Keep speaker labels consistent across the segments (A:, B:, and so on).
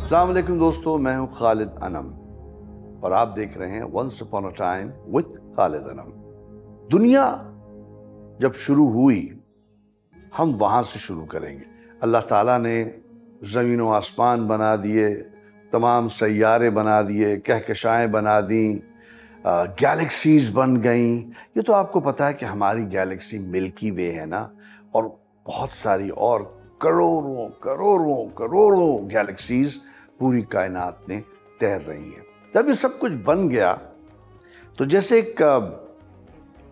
A: السلام علیکم دوستو، میں ہوں خالد انم اور آپ دیکھ رہے ہیں once upon a time with Khalid Anam. دنیا جب شروع ہوئی ہم وہاں سے شروع کریں گے۔ اللہ تعالیٰ نے زمین و آسمان بنا دیے، تمام سیارے بنا دیے، کہکشائیں بنا دیں، گیلیکسیز بن گئیں۔ یہ تو آپ کو پتہ ہے کہ ہماری گیلیکسی ملکی وے ہے نا، اور بہت ساری اور کروڑوں کروڑوں کروڑوں گیلیکسیز پوری کائنات میں تیر رہی ہیں۔ جب یہ سب کچھ بن گیا تو جیسے ایک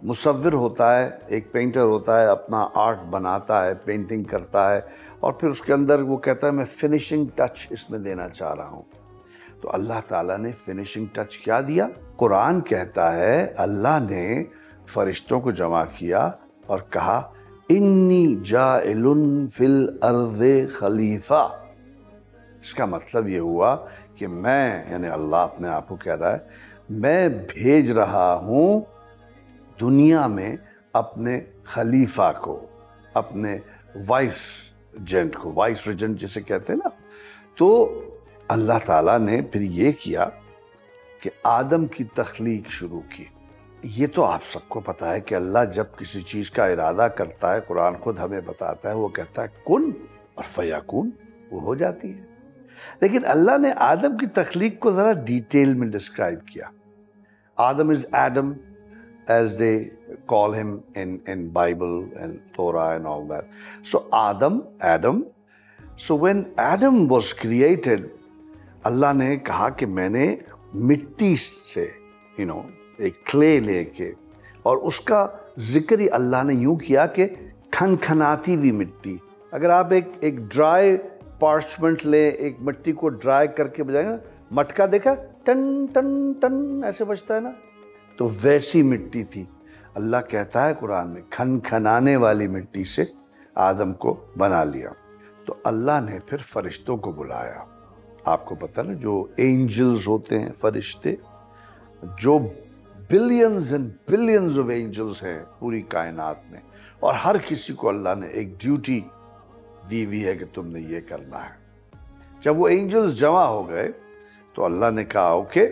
A: مصور ہوتا ہے، ایک پینٹر ہوتا ہے، اپنا آرٹ بناتا ہے، پینٹنگ کرتا ہے، اور پھر اس کے اندر وہ کہتا ہے میں فنیشنگ ٹچ اس میں دینا چاہ رہا ہوں۔ تو اللہ تعالیٰ نے فنیشنگ ٹچ کیا دیا؟ قرآن کہتا ہے اللہ نے فرشتوں کو جمع کیا اور کہا انی جاعل فی الارض خلیفہ۔ اس کا مطلب یہ ہوا کہ میں، یعنی اللہ اپنے آپ کو کہہ رہا ہے، میں بھیج رہا ہوں دنیا میں اپنے خلیفہ کو، اپنے وائس ریجنٹ کو، وائس ریجنٹ جسے کہتے ہیں نا۔ تو اللہ تعالیٰ نے پھر یہ کیا کہ آدم کی تخلیق شروع کی۔ یہ تو آپ سب کو پتہ ہے کہ اللہ جب کسی چیز کا ارادہ کرتا ہے، قرآن خود ہمیں بتاتا ہے، وہ کہتا ہے کن اور فیکون، وہ ہو جاتی ہے۔ لیکن اللہ نے آدم کی تخلیق کو ذرا ڈیٹیل میں ڈسکرائب کیا۔ آدم از Adam as they call him in Bible and Torah and all that. So Adam. So when Adam was created, اللہ نے کہا کہ میں نے مٹی سے ایک کلے لے کے، اور اس کا ذکر ہی اللہ نے یوں کیا کہ کھنکھناتی ہوئی مٹی۔ اگر آپ ایک ڈرائی پارچمنٹ لیں، ایک مٹی کو ڈرائی کر کے بجائیں نا، مٹکا دیکھا ٹن ٹن ٹن ایسے بجتا ہے نا، تو ویسی مٹی تھی۔ اللہ کہتا ہے قرآن میں کھنکھنانے والی مٹی سے آدم کو بنا لیا۔ تو اللہ نے پھر فرشتوں کو بلایا۔ آپ کو پتہ نا جو اینجلز ہوتے ہیں، فرشتے، جو billions and billions of angels ہیں پوری کائنات میں، اور ہر کسی کو اللہ نے ایک ڈیوٹی دی ہوئی ہے کہ تم نے یہ کرنا ہے۔ جب وہ اینجلز جمع ہو گئے تو اللہ نے کہا okay,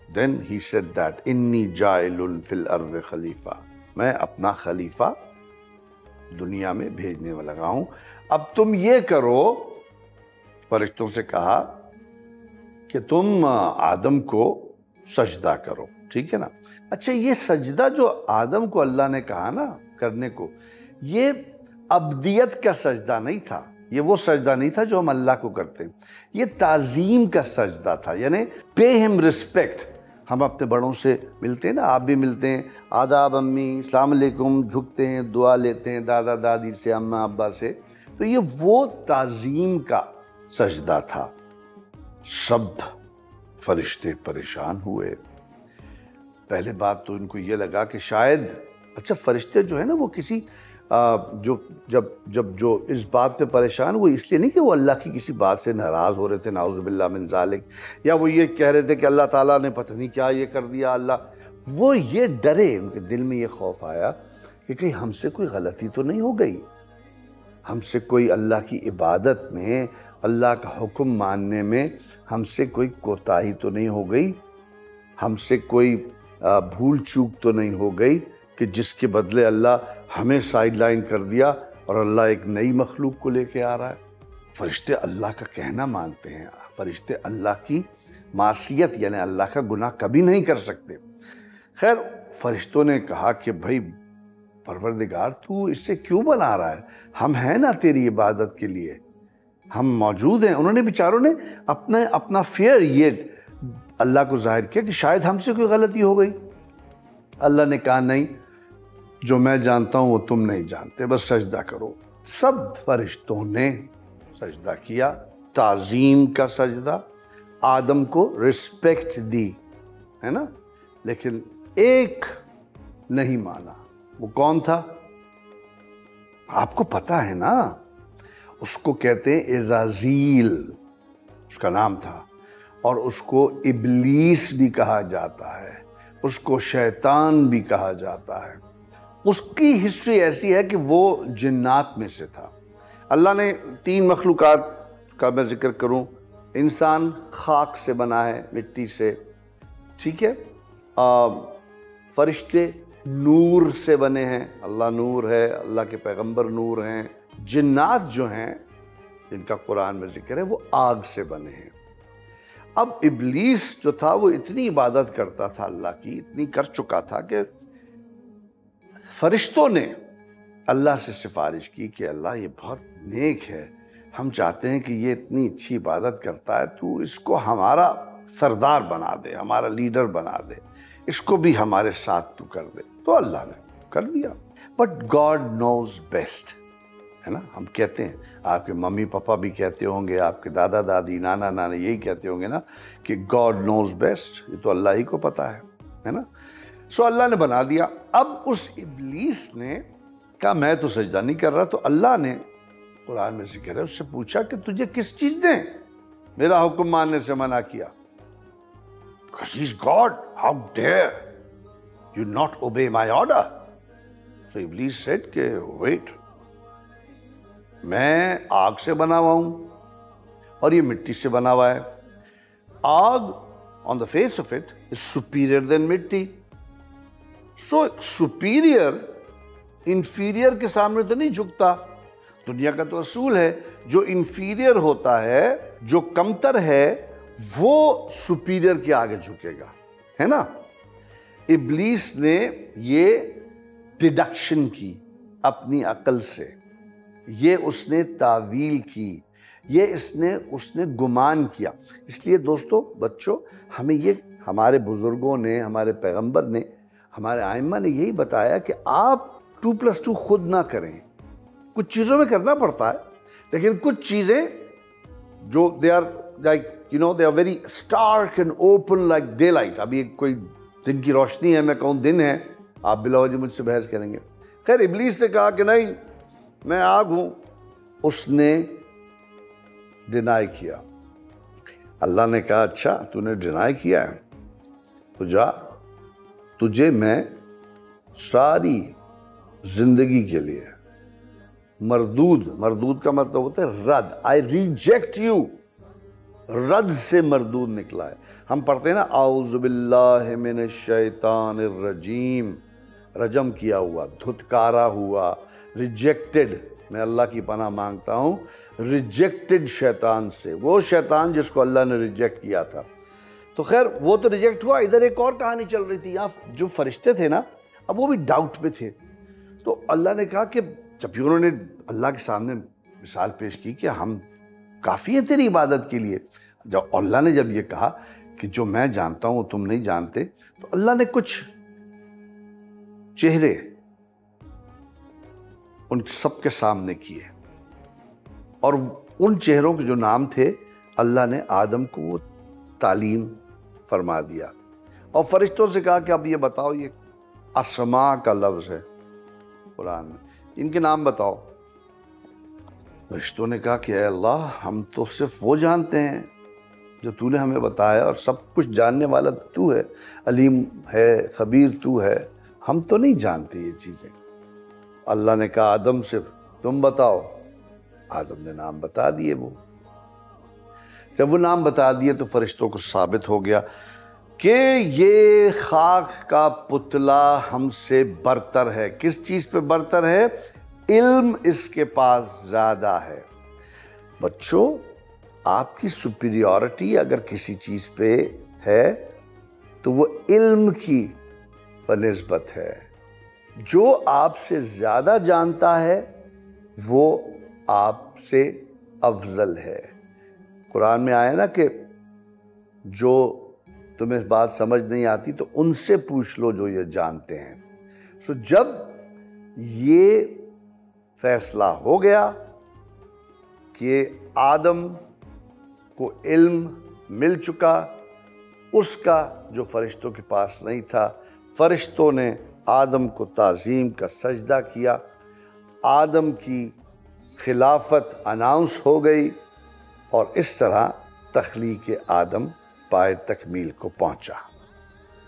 A: then he said that انی جاعل فی الارض خلیفہ، میں اپنا خلیفہ دنیا میں بھیجنے والا لگا ہوں۔ اب تم یہ کرو، فرشتوں سے کہا کہ تم آدم کو سجدہ کرو، ٹھیک ہے نا۔ اچھا، یہ سجدہ جو آدم کو اللہ نے کہا نا کرنے کو، یہ ابدیت کا سجدہ نہیں تھا، یہ وہ سجدہ نہیں تھا جو ہم اللہ کو کرتے ہیں، یہ تعظیم کا سجدہ تھا، یعنی پے ہم ریسپیکٹ۔ ہم اپنے بڑوں سے ملتے ہیں نا، آپ بھی ملتے ہیں، آداب امی، السلام علیکم، جھکتے ہیں، دعا لیتے ہیں دادا دادی سے، اماں ابا سے۔ تو یہ وہ تعظیم کا سجدہ تھا۔ سب فرشتے پریشان ہوئے۔ پہلے بات تو ان کو یہ لگا کہ شاید، اچھا فرشتے جو ہے نا وہ کسی جو اس بات پہ پریشان، وہ اس لیے نہیں کہ وہ اللہ کی کسی بات سے ناراض ہو رہے تھے، نعوذ باللہ من ذالک، یا وہ یہ کہہ رہے تھے کہ اللہ تعالیٰ نے پتہ نہیں کیا یہ کر دیا اللہ، وہ یہ ڈرے، ان کے دل میں یہ خوف آیا کہ کہیں ہم سے کوئی غلطی تو نہیں ہو گئی، ہم سے کوئی اللہ کی عبادت میں، اللہ کا حکم ماننے میں ہم سے کوئی کوتاہی تو نہیں ہو گئی، ہم سے کوئی بھول چوک تو نہیں ہو گئی کہ جس کے بدلے اللہ ہمیں سائیڈ لائن کر دیا اور اللہ ایک نئی مخلوق کو لے کے آ رہا ہے۔ فرشتے اللہ کا کہنا مانتے ہیں، فرشتے اللہ کی معصیت یعنی اللہ کا گناہ کبھی نہیں کر سکتے۔ خیر، فرشتوں نے کہا کہ بھائی پروردگار تو اس سے کیوں بنا رہا ہے، ہم ہیں نا تیری عبادت کے لیے، ہم موجود ہیں۔ انہوں نے بیچاروں نے اپنا فیئر یہ اللہ کو ظاہر کیا کہ شاید ہم سے کوئی غلطی ہو گئی۔ اللہ نے کہا نہیں، جو میں جانتا ہوں وہ تم نہیں جانتے، بس سجدہ کرو۔ سب فرشتوں نے سجدہ کیا، تعظیم کا سجدہ، آدم کو رسپیکٹ دی، ہے نا۔ لیکن ایک نہیں مانا۔ وہ کون تھا؟ آپ کو پتا ہے نا، اس کو کہتے ہیں عزازیل، اس کا نام تھا، اور اس کو ابلیس بھی کہا جاتا ہے، اس کو شیطان بھی کہا جاتا ہے۔ اس کی ہسٹری ایسی ہے کہ وہ جنات میں سے تھا۔ اللہ نے 3 مخلوقات کا میں ذکر کروں، انسان خاک سے بنا ہے، مٹی سے، ٹھیک ہے. فرشتے نور سے بنے ہیں، اللہ نور ہے، اللہ کے پیغمبر نور ہیں. جنات جو ہیں جن کا قرآن میں ذکر ہے وہ آگ سے بنے ہیں. اب ابلیس جو تھا وہ اتنی عبادت کرتا تھا اللہ کی، اتنی کر چکا تھا کہ فرشتوں نے اللہ سے سفارش کی کہ اللہ یہ بہت نیک ہے، ہم چاہتے ہیں کہ یہ اتنی اچھی عبادت کرتا ہے، تو اس کو ہمارا سردار بنا دے، ہمارا لیڈر بنا دے، اس کو بھی ہمارے ساتھ تو کر دے. تو اللہ نے کر دیا. بٹ گاڈ نوز بیسٹ، ہے نا. ہم کہتے ہیں، آپ کے ممی پاپا بھی کہتے ہوں گے، آپ کے دادا دادی نانا نانا یہی کہتے ہوں گے نا کہ گاڈ نوز بیسٹ، یہ تو اللہ ہی کو پتا ہے نا. سو اللہ نے بنا دیا. اب اس ابلیس نے کہا میں تو سجدہ نہیں کر رہا. تو اللہ نے قرآن میں ذکر ہے، اس سے پوچھا کہ تجھے کس چیز نے میرا حکم ماننے سے منع کیا؟ Because he's God, how dare you not obey my order? So Iblis said کہ wait, میں آگ سے بنا ہوا ہوں اور یہ مٹی سے بنا ہوا ہے. آگ on the face of it is superior than مٹی. So superior inferior کے سامنے تو نہیں جھکتا. دنیا کا تو اصول ہے جو انفیریئر ہوتا ہے، جو کمتر ہے، وہ سپیریئر کے آگے جھکے گا، ہے نا. ابلیس نے یہ ڈیڈکشن کی اپنی عقل سے، یہ اس نے تعویل کی، یہ اس نے گمان کیا. اس لیے دوستو، بچوں، ہمیں یہ ہمارے بزرگوں نے، ہمارے پیغمبر نے، ہمارے ائمہ نے یہی بتایا کہ آپ 2+2 خود نہ کریں. کچھ چیزوں میں کرنا پڑتا ہے، لیکن کچھ چیزیں جو they are like they are very stark and open like daylight. ابھی کوئی دن کی روشنی ہے، میں کہوں دن ہے، آپ بلا وجہ مجھ سے بحث کریں گے. خیر ابلیس نے کہا کہ نہیں، میں آگ ہوں. اس نے ڈینائی کیا. اللہ نے کہا اچھا تو نے ڈینائی کیا ہے تو جا، تجھے میں ساری زندگی کے لیے مردود کا مطلب ہوتا ہے رد. I reject you. رد سے مردود نکلا ہے. ہم پڑھتے ہیں نا اعوذ باللہ من الشیطان الرجیم، رجم کیا ہوا، دھتکارا ہوا، ریجیکٹڈ. میں اللہ کی پناہ مانگتا ہوں ریجیکٹڈ شیطان سے، وہ شیطان جس کو اللہ نے ریجیکٹ کیا تھا. تو خیر وہ تو ریجیکٹ ہوا. ادھر ایک اور کہانی چل رہی تھی. یہاں جو فرشتے تھے نا، اب وہ بھی ڈاؤٹ میں تھے. تو اللہ نے کہا کہ جب انہوں نے اللہ کے سامنے مثال پیش کی کہ ہم کافی ہیں تیری عبادت کے لیے، جب اللہ نے جب یہ کہا کہ جو میں جانتا ہوں تم نہیں جانتے، تو اللہ نے کچھ چہرے ان سب کے سامنے کیے، اور ان چہروں کے جو نام تھے اللہ نے آدم کو وہ تعلیم فرما دیا. اور فرشتوں سے کہا کہ اب یہ بتاؤ، یہ اسماء کا لفظ ہے قرآن میں، ان کے نام بتاؤ. فرشتوں نے کہا کہ اے اللہ، ہم تو صرف وہ جانتے ہیں جو تو نے ہمیں بتایا، اور سب کچھ جاننے والا تو ہے، علیم ہے، خبیر تو ہے، ہم تو نہیں جانتے یہ چیزیں. اللہ نے کہا آدم سے تم بتاؤ. آدم نے نام بتا دیے. وہ جب وہ نام بتا دیے تو فرشتوں کو ثابت ہو گیا کہ یہ خاک کا پتلا ہم سے برتر ہے. کس چیز پہ برتر ہے؟ علم اس کے پاس زیادہ ہے. بچوں، آپ کی سپیریورٹی اگر کسی چیز پہ ہے تو وہ علم کی بنسبت ہے. جو آپ سے زیادہ جانتا ہے وہ آپ سے افضل ہے. قرآن میں آیا نا کہ جو تمہیں بات سمجھ نہیں آتی تو ان سے پوچھ لو جو یہ جانتے ہیں. سو جب یہ فیصلہ ہو گیا کہ آدم کو علم مل چکا، اس کا جو فرشتوں کے پاس نہیں تھا، فرشتوں نے آدم کو تعظیم کا سجدہ کیا. آدم کی خلافت اناؤنس ہو گئی، اور اس طرح تخلیق آدم پائے تکمیل کو پہنچا.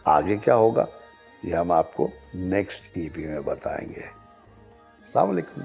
A: آگے کیا ہوگا یہ ہم آپ کو نیکسٹ EP میں بتائیں گے. السلام علیکم.